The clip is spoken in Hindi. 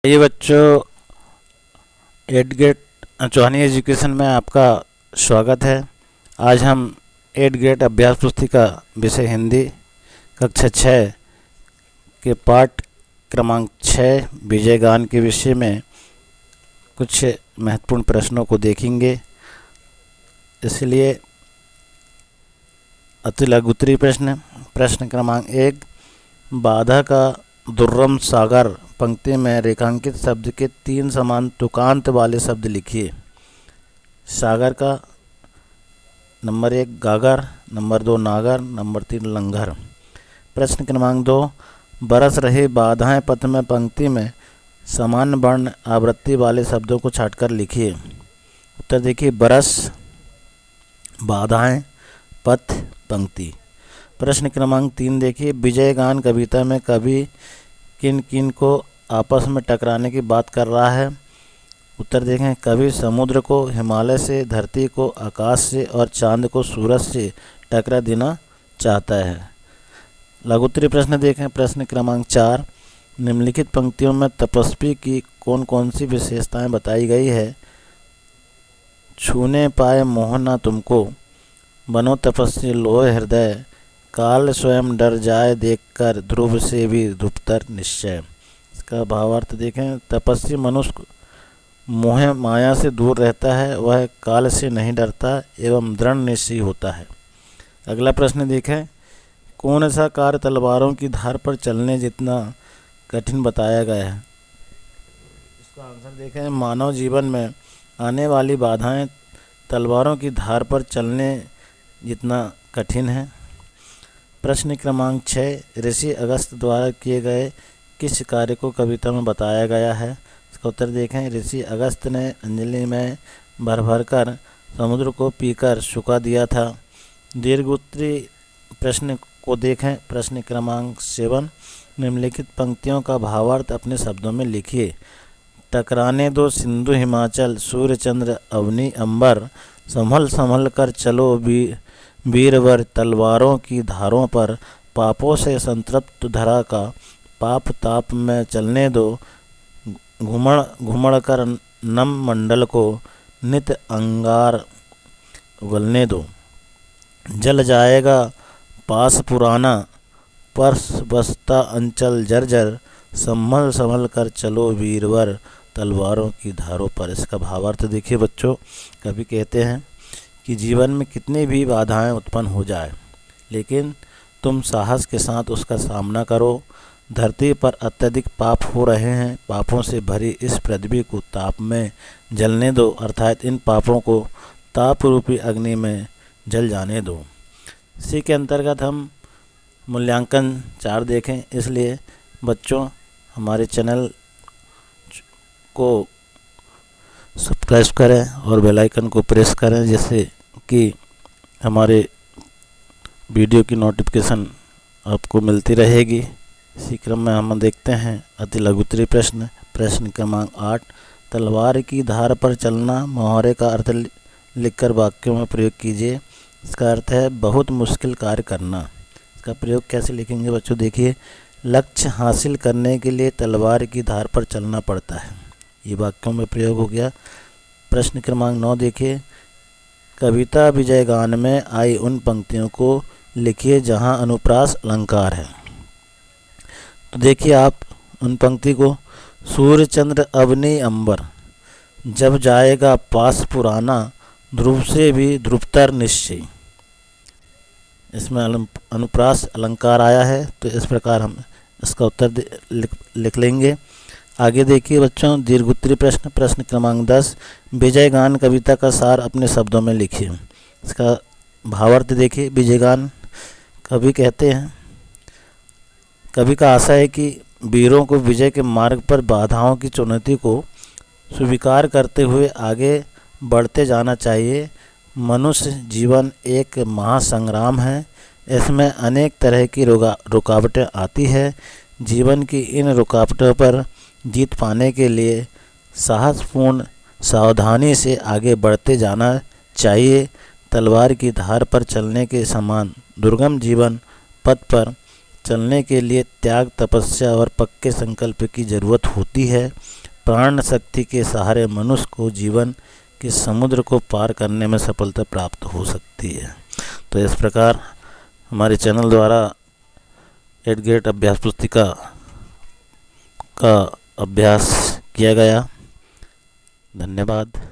ये बच्चों, एट ग्रेड चौहानी एजुकेशन में आपका स्वागत है। आज हम एट ग्रेड अभ्यास पुस्तिका विषय हिंदी कक्षा 6 के पाठ क्रमांक 6 विजय गान के विषय में कुछ महत्वपूर्ण प्रश्नों को देखेंगे। इसलिए अति लघुत्तरी प्रश्न क्रमांक 1, बाधा का दुर्गम सागर पंक्ति में रेखांकित शब्द के 3 समान तुकांत वाले शब्द लिखिए। सागर का नंबर 1 गागर, नंबर 2 नागर, नंबर 3 लंगर। प्रश्न क्रमांक 2, बरस रहे बाधाएं पथ में पंक्ति में समान वर्ण आवृत्ति वाले शब्दों को छांटकर लिखिए। उत्तर देखिए, बरस, बाधाएं, पथ, पंक्ति। प्रश्न क्रमांक 3 देखिए, विजय गान कविता में कवि किन किन को आपस में टकराने की बात कर रहा है। उत्तर देखें, कवि समुद्र को, हिमालय से, धरती को आकाश से और चांद को सूरज से टकरा देना चाहता है। लघुत्तरी प्रश्न देखें। प्रश्न क्रमांक 4, निम्नलिखित पंक्तियों में तपस्वी की कौन कौन सी विशेषताएं बताई गई है। छूने पाए मोह न तुमको, बनो तपस्वी लोह हृदय, काल स्वयं डर जाए देखकर, ध्रुव से भी ध्रुवतर निश्चय। इसका भावार्थ देखें, तपस्वी मनुष्य मोह माया से दूर रहता है, वह काल से नहीं डरता एवं दृढ़ निश्चयी होता है। अगला प्रश्न देखें, कौन सा कार्य तलवारों की धार पर चलने जितना कठिन बताया गया है। इसका आंसर देखें, मानव जीवन में आने वाली बाधाएं तलवारों की धार पर चलने जितना कठिन है। प्रश्न क्रमांक 6, ऋषि अगस्त द्वारा किए गए किस कार्य को कविता में बताया गया है। इसका उत्तर देखें, ऋषि अगस्त ने अंजलि में भर भर कर समुद्र को पीकर सुखा दिया था। दीर्घोत्तरी प्रश्न को देखें। प्रश्न क्रमांक 7, निम्नलिखित पंक्तियों का भावार्थ अपने शब्दों में लिखिए। टकराने दो सिंधु हिमाचल, सूर्य चंद्र अवनी अंबर, संभल संभल कर चलो वीरवर, तलवारों की धारों पर, पापों से संतृप्त धरा का पाप ताप में चलने दो, घुमड़ घुमड़ कर नम मंडल को, नित अंगार उगलने दो। जल जाएगा पास पुराना, पर्स बसता अंचल जर्जर, संभल संभल कर चलो वीरवर, तलवारों की धारों पर। इसका भावार्थ देखिए बच्चों, कवि कहते हैं कि जीवन में कितनी भी बाधाएं उत्पन्न हो जाए, लेकिन तुम साहस के साथ उसका सामना करो। धरती पर अत्यधिक पाप हो रहे हैं, पापों से भरी इस पृथ्वी को ताप में जलने दो, अर्थात इन पापों को ताप रूपी अग्नि में जल जाने दो। इसी के अंतर्गत हम मूल्यांकन 4 देखें। इसलिए बच्चों, हमारे चैनल को सब्सक्राइब करें और बेल आइकन को प्रेस करें, जिससे कि हमारे वीडियो की नोटिफिकेशन आपको मिलती रहेगी। इसी क्रम में हम देखते हैं अति लघुत्तरी प्रश्न क्रमांक 8, तलवार की धार पर चलना मुहावरे का अर्थ लिखकर वाक्यों में प्रयोग कीजिए। इसका अर्थ है बहुत मुश्किल कार्य करना। इसका प्रयोग कैसे लिखेंगे बच्चों, देखिए। लक्ष्य हासिल करने के लिए तलवार की धार पर चलना पड़ता है। ये वाक्यों में प्रयोग हो गया। प्रश्न क्रमांक 9 देखिए, कविता विजय गान में आई उन पंक्तियों को लिखिए जहां अनुप्रास अलंकार है। तो देखिए आप उन पंक्ति को, सूर्य चंद्र अवनी अंबर, जब जाएगा पास पुराना, ध्रुव से भी ध्रुवतर निश्चय। इसमें अनुप्रास अलंकार आया है, तो इस प्रकार हम इसका उत्तर लिख लेंगे। आगे देखिए बच्चों, दीर्घोत्तरी प्रश्न क्रमांक 10, विजय गान कविता का सार अपने शब्दों में लिखिए। इसका भावार्थ देखिए। विजय गान, कवि कहते हैं, कवि का आशा है कि वीरों को विजय के मार्ग पर बाधाओं की चुनौती को स्वीकार करते हुए आगे बढ़ते जाना चाहिए। मनुष्य जीवन एक महासंग्राम है, इसमें अनेक तरह की रुकावटें आती है। जीवन की इन रुकावटों पर जीत पाने के लिए साहसपूर्ण सावधानी से आगे बढ़ते जाना चाहिए। तलवार की धार पर चलने के समान दुर्गम जीवन पथ पर चलने के लिए त्याग, तपस्या और पक्के संकल्प की जरूरत होती है। प्राण शक्ति के सहारे मनुष्य को जीवन के समुद्र को पार करने में सफलता प्राप्त हो सकती है। तो इस प्रकार हमारे चैनल द्वारा 8 ग्रेड अभ्यास पुस्तिका का अभ्यास किया गया। धन्यवाद।